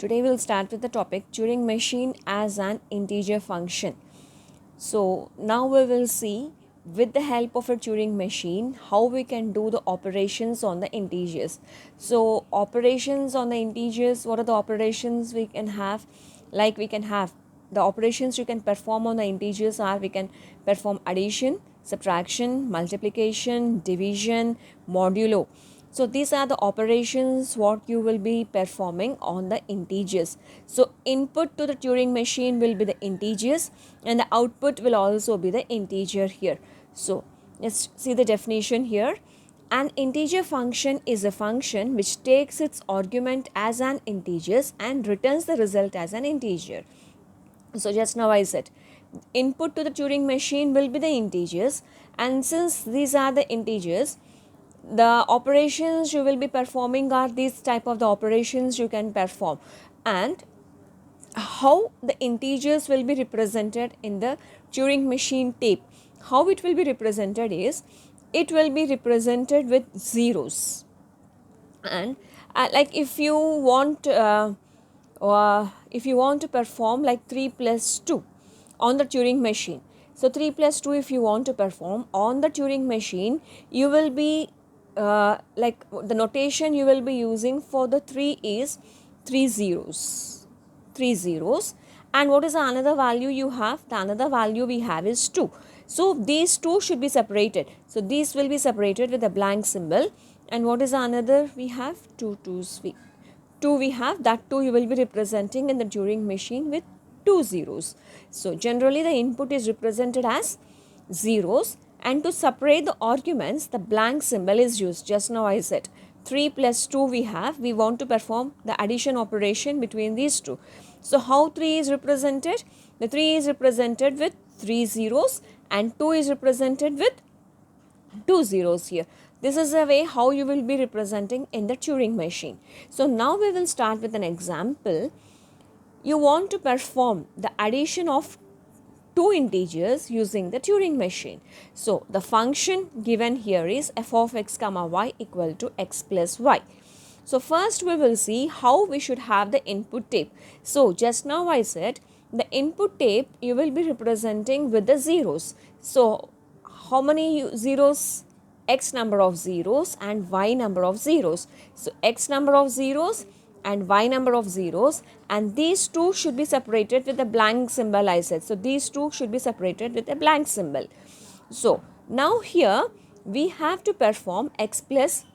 Today we'll start with the topic Turing machine as an integer function. So now we will see with the help of a Turing machine how we can do the operations on the integers. So operations on the integers, what are the operations we can have? Like we can have the operations you can perform on the integers are we can perform addition, subtraction, multiplication, division, modulo. So these are the operations what you will be performing on the integers. So input to the Turing machine will be the integers and the output will also be the integer here. So let's see the definition here. An integer function is a function which takes its argument as an integer and returns the result as an integer. So just now I said input to the Turing machine will be the integers, and since these are the integers, the operations you will be performing are these type of the operations you can perform. And how the integers will be represented in the Turing machine tape, how it will be represented is it will be represented with zeros. And like if you want to perform like 3 plus 2 on the Turing machine, so 3 plus 2 if you want to perform on the Turing machine, you will be like the notation you will be using for the 3 is 3 zeros, 3 zeros. And what is the another value you have? The another value we have is 2. So these two should be separated. So these will be separated with a blank symbol. And what is the another we have? 2 twos. 2 we have, that 2 you will be representing in the Turing machine with 2 zeros. So generally the input is represented as zeros, and to separate the arguments the blank symbol is used. Just now I said 3 plus 2 we have, we want to perform the addition operation between these two. So how 3 is represented? The 3 is represented with 3 zeros and 2 is represented with 2 zeros here. This is a way how you will be representing in the Turing machine. So now we will start with an example. You want to perform the addition of two integers using the Turing machine. So the function given here is f of x comma y equal to x plus y. So first we will see how we should have the input tape. So just now I said the input tape you will be representing with the zeros. So how many zeros? X number of zeros and y number of zeros. So x number of zeros and y number of zeros, and these two should be separated with a blank symbol I said. So these two should be separated with a blank symbol. So now here we have to perform x plus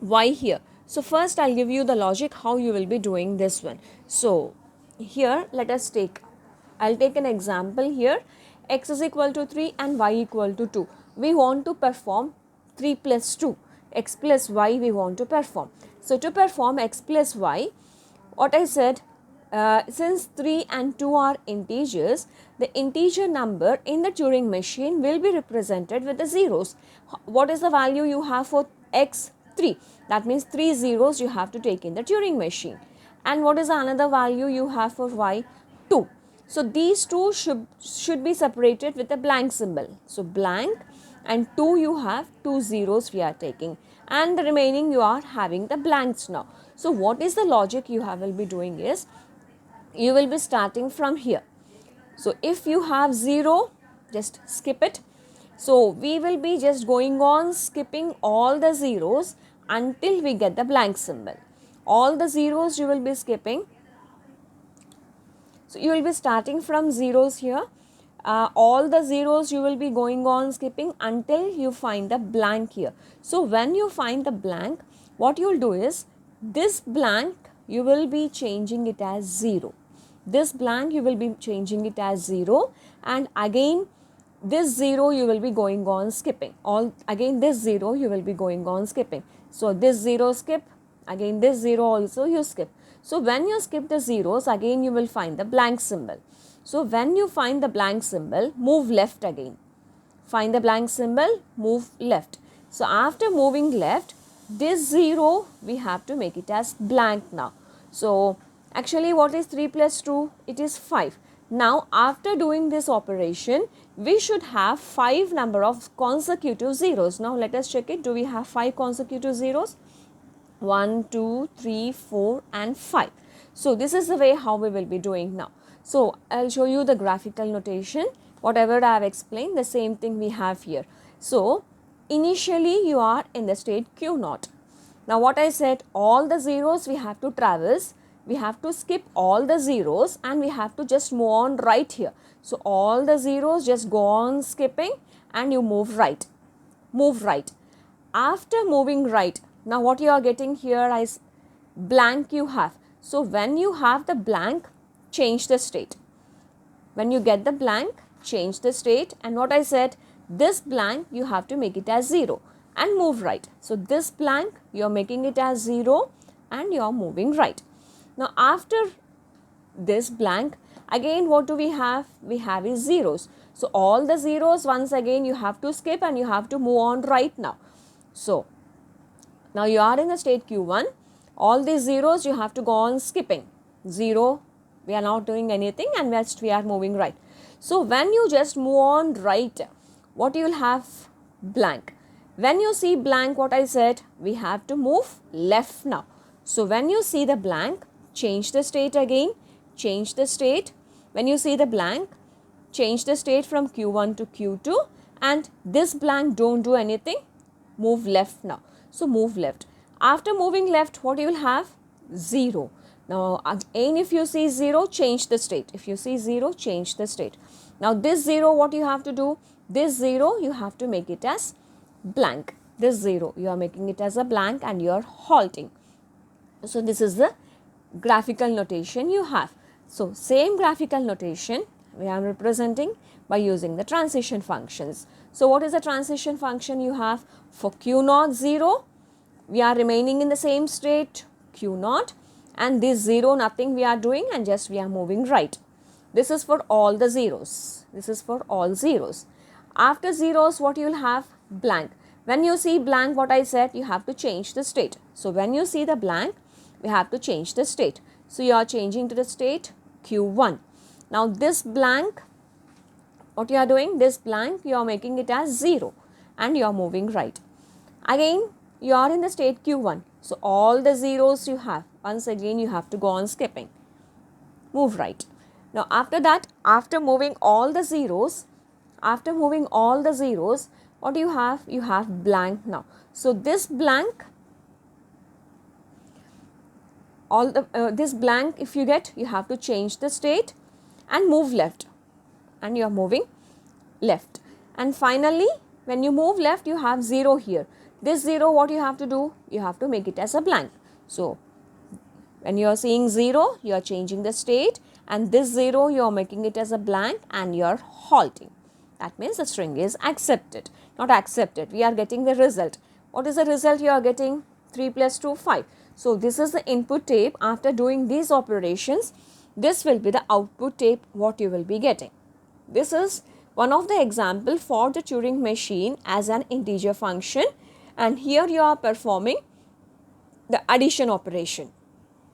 y here. So first I'll give you the logic how you will be doing this one. So here let us I'll take an example here. X is equal to 3 and y equal to 2. We want to perform 3 plus 2. X plus y we want to perform. So to perform x plus y, what I said, since 3 and 2 are integers, the integer number in the Turing machine will be represented with the zeros. What is the value you have for x? 3. That means 3 zeros you have to take in the Turing machine. And what is another value you have for y? 2. So these two should be separated with a blank symbol. So blank, and 2 you have 2 zeros we are taking, and the remaining you are having the blanks now. So what is the logic you will be doing is you will be starting from here. So if you have 0, just skip it. So we will be just going on skipping all the zeros until we get the blank symbol. All the zeros you will be skipping. So you will be starting from zeros here. All the zeros you will be going on skipping until you find the blank here. So when you find the blank, what you will do is this blank you will be changing it as 0. This blank you will be changing it as 0, and again this 0 you will be going on skipping. Again this 0 you will be going on skipping. So this 0 skip, again this 0 also you skip. So when you skip the zeros, again you will find the blank symbol. So when you find the blank symbol, move left again. Find the blank symbol, move left. So after moving left, this 0 we have to make it as blank now. So actually what is 3 plus 2? It is 5. Now after doing this operation, we should have 5 number of consecutive zeros. Now let us check it. Do we have 5 consecutive zeros? 1, 2, 3, 4 and 5. So this is the way how we will be doing now. So I'll show you the graphical notation. Whatever I have explained, the same thing we have here. So initially you are in the state Q naught. Now what I said, all the zeros we have to traverse, we have to skip all the zeros and we have to just move on right here. So all the zeros just go on skipping and you move right. Move right. After moving right, now what you are getting here is blank you have. So when you have the blank, change the state. When you get the blank, change the state, and what I said, this blank you have to make it as 0 and move right. So this blank you are making it as 0 and you are moving right. Now after this blank, again what do we have? We have is zeros. So all the zeros once again you have to skip and you have to move on right now. So now you are in the state Q1, all these zeros you have to go on skipping. 0, we are not doing anything and we are moving right. So when you just move on right, what you will have? Blank. When you see blank, what I said, we have to move left now. So when you see the blank, change the state again, change the state. When you see the blank, change the state from Q1 to Q2, and this blank don't do anything, move left now. So move left. After moving left, what you will have? 0. Now again if you see 0, change the state. If you see 0, change the state. Now this 0, what you have to do? This 0 you have to make it as blank. This 0 you are making it as a blank and you are halting. So this is the graphical notation you have. So same graphical notation we are representing by using the transition functions. So what is the transition function you have? For Q naught 0, we are remaining in the same state Q naught, and this 0 nothing we are doing and just we are moving right. This is for all the zeros. This is for all zeros. After zeros, what you will have? Blank. When you see blank, what I said, you have to change the state. So when you see the blank, we have to change the state. So you are changing to the state Q1. Now this blank, what you are doing? This blank you are making it as 0 and you are moving right. Again you are in the state Q1. So all the zeros you have, once again you have to go on skipping. Move right. Now after that, after moving all the zeros, what do you have? You have blank now. So this blank, this blank if you get, you have to change the state and move left, and you are moving left. And finally when you move left, you have 0 here. This 0, what you have to do? You have to make it as a blank. So when you are seeing 0, you are changing the state, and this 0 you are making it as a blank and you are halting. That means the string is accepted. Not accepted, we are getting the result. What is the result you are getting? 3 plus 2, 5. So this is the input tape. After doing these operations, this will be the output tape what you will be getting. This is one of the example for the Turing machine as an integer function, and here you are performing the addition operation.